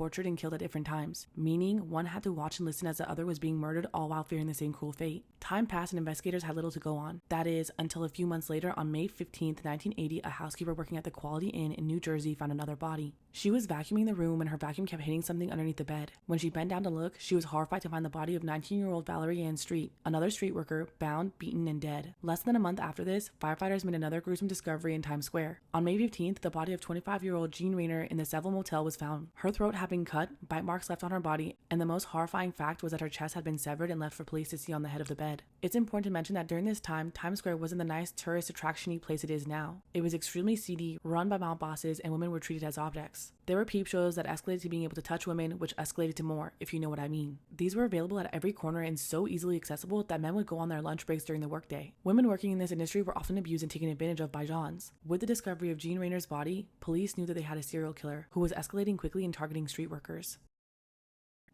tortured and killed at different times, meaning one had to watch and listen as the other was being murdered, all while fearing the same cruel fate. Time passed and investigators had little to go on. That is, until a few months later, on May 15th, 1980, a housekeeper working at the 𝘃𝗂𝗃𝗀𝗃 Inn in New Jersey found another body. She was vacuuming the room when her vacuum kept hitting something underneath the bed. When she bent down to look, she was horrified to find the body of 19-year-old Valerie Ann Street, another street worker, bound, beaten, and dead. Less than a month after this, firefighters made another gruesome discovery in Times Square. On May 15th, the body of 25-year-old Jean Rayner in the 𝘃𝗏𝗱𝗃 Motel was found. Her throat had been cut, bite marks left on her body, and the most horrifying fact was that her chest had been severed and left for police to see on the head of the bed. It's important to mention that during this time, Times Square wasn't the nice tourist attraction-y place it is now. It was extremely seedy, run by mob bosses, and women were treated as objects. There were peep shows that escalated to being able to touch women, which escalated to more, if you know what I mean. These were available at every corner and so easily accessible that men would go on their lunch breaks during the workday. Women working in this industry were often abused and taken advantage of by Johns. With the discovery of Jean Rayner's body, police knew that they had a serial killer who was escalating quickly and targeting street workers.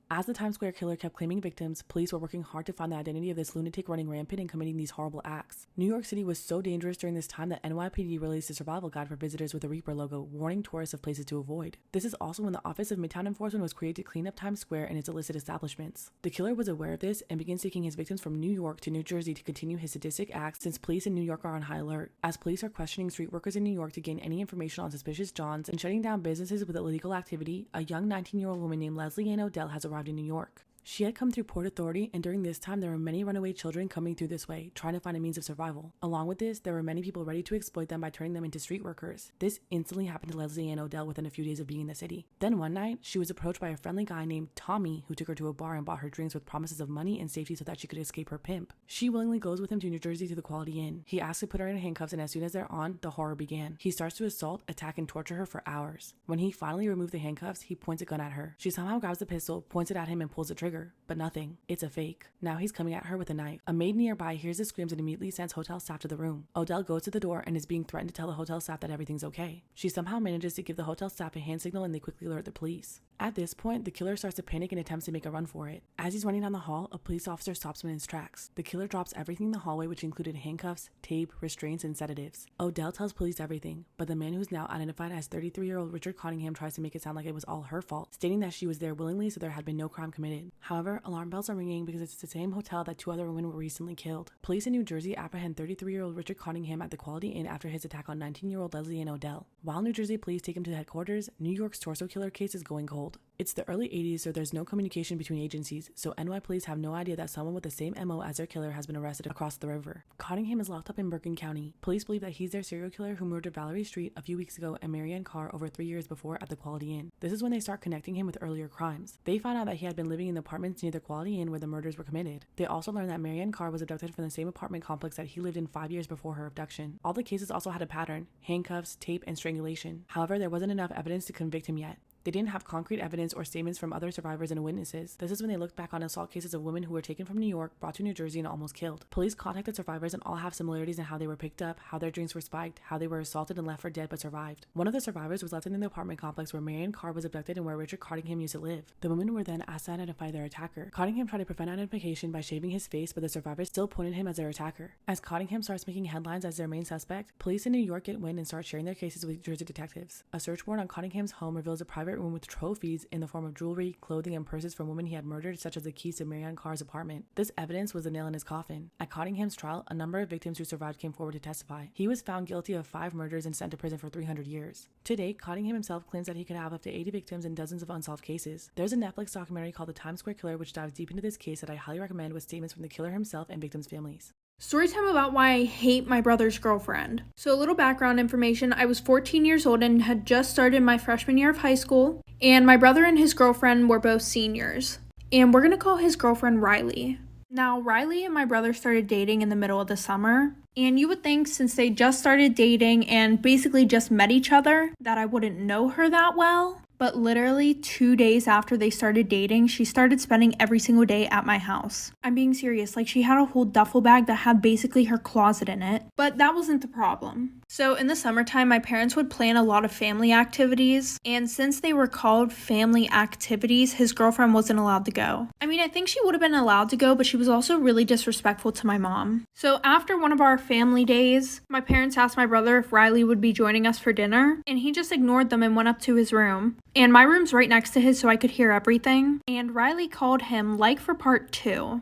As the Times Square killer kept claiming victims, police were working hard to find the identity of this lunatic running rampant and committing these horrible acts. New York City was so dangerous during this time that NYPD released a survival guide for visitors with a Reaper logo, warning tourists of places to avoid. This is also when the Office of Midtown Enforcement was created to clean up Times Square and its illicit establishments. The killer was aware of this and began taking his victims from New York to New Jersey to continue his sadistic acts, since police in New York are on high alert, as police are questioning street workers in New York to gain any information on suspicious Johns and shutting down businesses with illegal activity. A young 19-year-old woman named Leslie Ann Odell has arrived in New York. She had come through Port Authority, and during this time there were many runaway children coming through this way, trying to find a means of survival. Along with this, there were many people ready to exploit them by turning them into street workers. This instantly happened to Leslie Ann Odell within a few days of being in the city. Then one night, she was approached by a friendly guy named Tommy, who took her to a bar and bought her drinks with promises of money and safety so that she could escape her pimp. She willingly goes with him to New Jersey to the 𝘃𝗂𝗃𝗀𝗃 Inn. He asks to put her in handcuffs, and as soon as they're on, the horror began. He starts to assault, attack, and torture her for hours. When he finally removed the handcuffs, he points a gun at her. She somehow grabs the pistol, points it at him, and pulls the trigger, but nothing. It's a fake. Now he's coming at her with a knife. A maid nearby hears the screams and immediately sends hotel staff to the room. Odell goes to the door and is being threatened to tell the hotel staff that everything's okay. She somehow manages to give the hotel staff a hand signal, and they quickly alert the police. At this point, the killer starts to panic and attempts to make a run for it. As he's running down the hall, a police officer stops him in his tracks. The killer drops everything in the hallway, which included handcuffs, tape, restraints, and sedatives. Odell tells police everything, but the man who's now identified as 33-year-old Richard Cottingham tries to make it sound like it was all her fault, stating that she was there willingly so there had been no crime committed. However, alarm bells are ringing because it's the same hotel that 2 other women were recently killed. Police in New Jersey apprehend 33-year-old Richard Cottingham at the 𝘃𝗃𝗃𝗀𝗃 Inn after his attack on 19-year-old Leslie Ann Odell. While New Jersey police take him to headquarters, New York's torso killer case is going cold. It's the early 80s, so there's no communication between agencies, so NY police have no idea that someone with the same MO as their killer has been arrested across the river. Cottingham is locked up in Bergen County. Police believe that he's their serial killer who murdered Valerie Street a few weeks ago and Marianne Carr over 3 years before at the 𝘃𝗃𝗃𝗀𝗃 Inn. This is when they start connecting him with earlier crimes. They find out that he had been living in the apartments near the 𝘃𝗃𝗃𝗃 Inn where the murders were committed. They also learn that Marianne Carr was abducted from the same apartment complex that he lived in 5 years before her abduction. All the cases also had a pattern: handcuffs, tape, and strangulation. However, there wasn't enough evidence to convict him yet. They didn't have concrete evidence or statements from other survivors and witnesses. This is when they looked back on assault cases of women who were taken from New York, brought to New Jersey, and almost killed. Police contacted survivors and all have similarities in how they were picked up, how their drinks were spiked, how they were assaulted and left for dead but survived. One of the survivors was left in the apartment complex where Marianne Carr was abducted and where Richard Cottingham used to live. The women were then asked to identify their attacker. Cottingham tried to prevent identification by shaving his face, but the survivors still pointed him as their attacker. As Cottingham starts making headlines as their main suspect, police in New York get wind and start sharing their cases with Jersey detectives. A search warrant on Cottingham's home reveals a private room with trophies in the form of jewelry, clothing, and purses from women he had murdered, such as the keys to Marianne Carr's apartment. This evidence was the nail in his coffin. At Cottingham's trial, a number of victims who survived came forward to testify. He was found guilty of 5 murders and sent to prison for 300 years. To date, Cottingham himself claims that he could have up to 80 victims and dozens of unsolved cases. There's a Netflix documentary called The Times Square Killer which dives deep into this case that I highly recommend, with statements from the killer himself and victims' families. Story time about why I hate my brother's girlfriend. So a little background information, I was 14 years old and had just started my freshman year of high school, and my brother and his girlfriend were both seniors. And we're gonna call his girlfriend Riley. Now, Riley and my brother started dating in the middle of the summer, and you would think since they just started dating and basically just met each other that I wouldn't know her that well. But literally 2 days after they started dating, she started spending every single day at my house. I'm being serious, like she had a whole duffel bag that had basically her closet in it. But that wasn't the problem. So in the summertime, my parents would plan a lot of family activities, and since they were called family activities, his girlfriend wasn't allowed to go. I mean, I think she would have been allowed to go, but she was also really disrespectful to my mom. So after one of our family days, my parents asked my brother if Riley would be joining us for dinner, and he just ignored them and went up to his room. And my room's right next to his, so I could hear everything. And Riley called him like for part 2.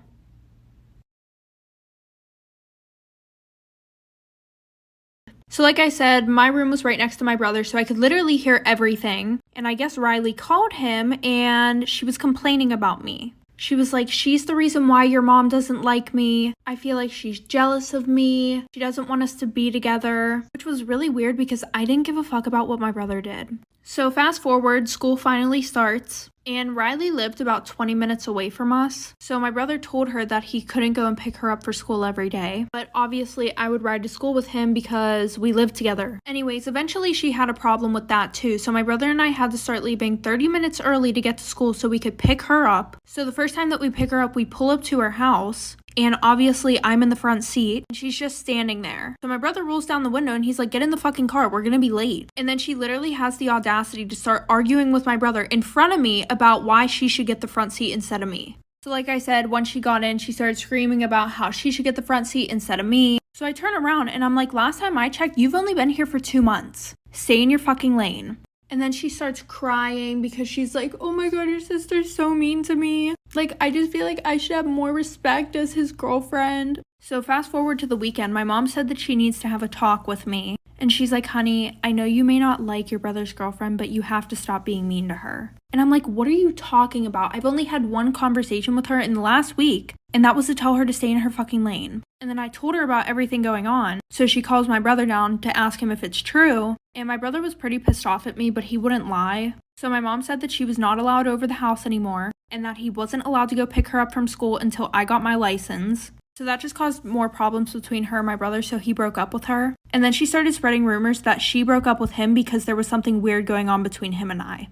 So like I said, my room was right next to my brother, so I could literally hear everything. And I guess Riley called him and she was complaining about me. She was like, she's the reason why your mom doesn't like me. I feel like she's jealous of me. She doesn't want us to be together, which was really weird because I didn't give a fuck about what my brother did. So fast forward, school finally starts, and Riley lived about 20 minutes away from us. So my brother told her that he couldn't go and pick her up for school every day. But obviously I would ride to school with him because we lived together. Anyways, eventually she had a problem with that too. So my brother and I had to start leaving 30 minutes early to get to school so we could pick her up. So the first time that we pick her up, we pull up to her house. And obviously I'm in the front seat and she's just standing there. So my brother rolls down the window and he's like, get in the fucking car, we're gonna be late. And then she literally has the audacity to start arguing with my brother in front of me about why she should get the front seat instead of me. So like I said, once she got in, she started screaming about how she should get the front seat instead of me. So I turn around and I'm like, last time I checked, you've only been here for 2 months. Stay in your fucking lane. And then she starts crying because she's like, oh my god, your sister's so mean to me. Like, I just feel like I should have more respect as his girlfriend. So fast forward to the weekend, my mom said that she needs to have a talk with me. And she's like, honey, I know you may not like your brother's girlfriend, but you have to stop being mean to her. And I'm like, what are you talking about? I've only had one conversation with her in the last week, and that was to tell her to stay in her fucking lane. And then I told her about everything going on. So she calls my brother down to ask him if it's true. And my brother was pretty pissed off at me, but he wouldn't lie. So my mom said that she was not allowed over the house anymore, and that he wasn't allowed to go pick her up from school until I got my license. So that just caused more problems between her and my brother, so he broke up with her. And then she started spreading rumors that she broke up with him because there was something weird going on between him and I.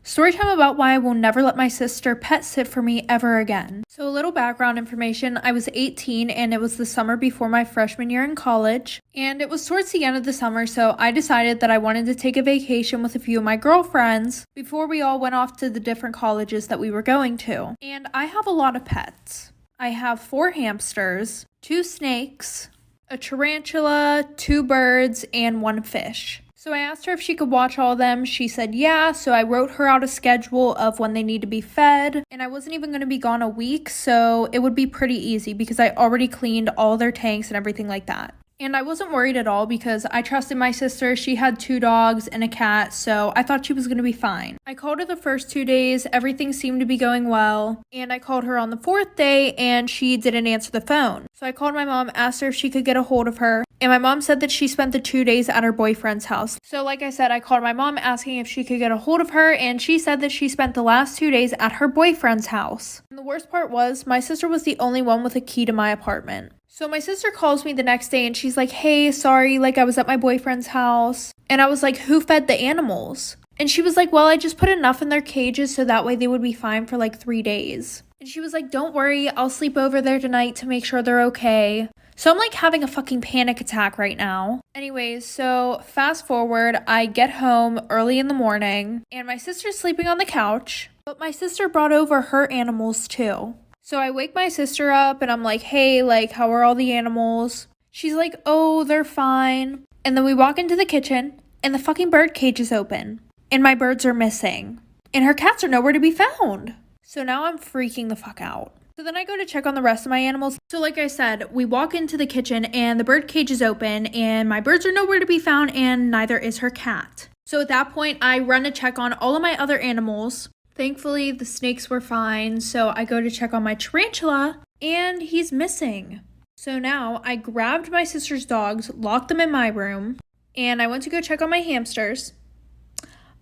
Storytime about why I will never let my sister pet sit for me ever again. So a little background information, I was 18 and it was the summer before my freshman year in college. And it was towards the end of the summer, so I decided that I wanted to take a vacation with a few of my girlfriends before we all went off to the different colleges that we were going to. And I have a lot of pets. I have 4 hamsters, 2 snakes, a tarantula, 2 birds, and 1 fish. So I asked her if she could watch all of them. She said yeah, so I wrote her out a schedule of when they need to be fed. And I wasn't even going to be gone a week, so it would be pretty easy because I already cleaned all their tanks and everything like that. And I wasn't worried at all because I trusted my sister. She had 2 dogs and a cat, so I thought she was going to be fine. I called her the first 2 days. Everything seemed to be going well. And I called her on the 4th day and she didn't answer the phone. So I called my mom, asked her if she could get a hold of her. And my mom said that she spent the 2 days at her boyfriend's house. So like I said, I called my mom asking if she could get a hold of her, and she said that she spent the last 2 days at her boyfriend's house. And the worst part was, my sister was the only one with a key to my apartment. So my sister calls me the next day and she's like, hey, sorry, like I was at my boyfriend's house. And I was like, who fed the animals? And she was like, well, I just put enough in their cages so that way they would be fine for like 3 days. And she was like, don't worry, I'll sleep over there tonight to make sure they're okay. So I'm like having a fucking panic attack right now. Anyways, so fast forward, I get home early in the morning and my sister's sleeping on the couch, but my sister brought over her animals too. So I wake my sister up and I'm like, hey, like, how are all the animals? She's like, oh, they're fine. And then we walk into the kitchen and the fucking bird cage is open and my birds are missing and her cats are nowhere to be found. So now I'm freaking the fuck out. So then I go to check on the rest of my animals. So like I said, we walk into the kitchen and the bird cage is open and my birds are nowhere to be found and neither is her cat. So at that point, I run to check on all of my other animals. Thankfully, the snakes were fine, so I go to check on my tarantula, and he's missing. So now I grabbed my sister's dogs, locked them in my room, and I went to go check on my hamsters.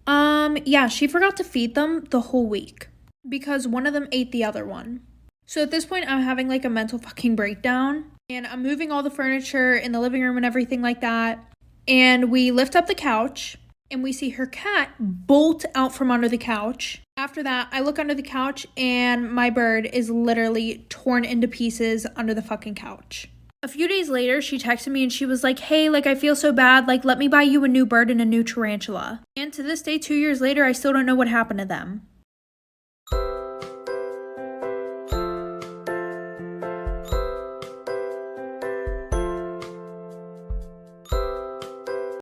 Yeah, she forgot to feed them the whole week because one of them ate the other one. So at this point, I'm having like a mental fucking breakdown, and I'm moving all the furniture in the living room and everything like that. And we lift up the couch and we see her cat bolt out from under the couch. After that, I look under the couch and my bird is literally torn into pieces under the fucking couch. A few days later, she texted me and she was like, hey, like, I feel so bad. Like, let me buy you a new bird and a new tarantula. And to this day, 2 years later, I still don't know what happened to them.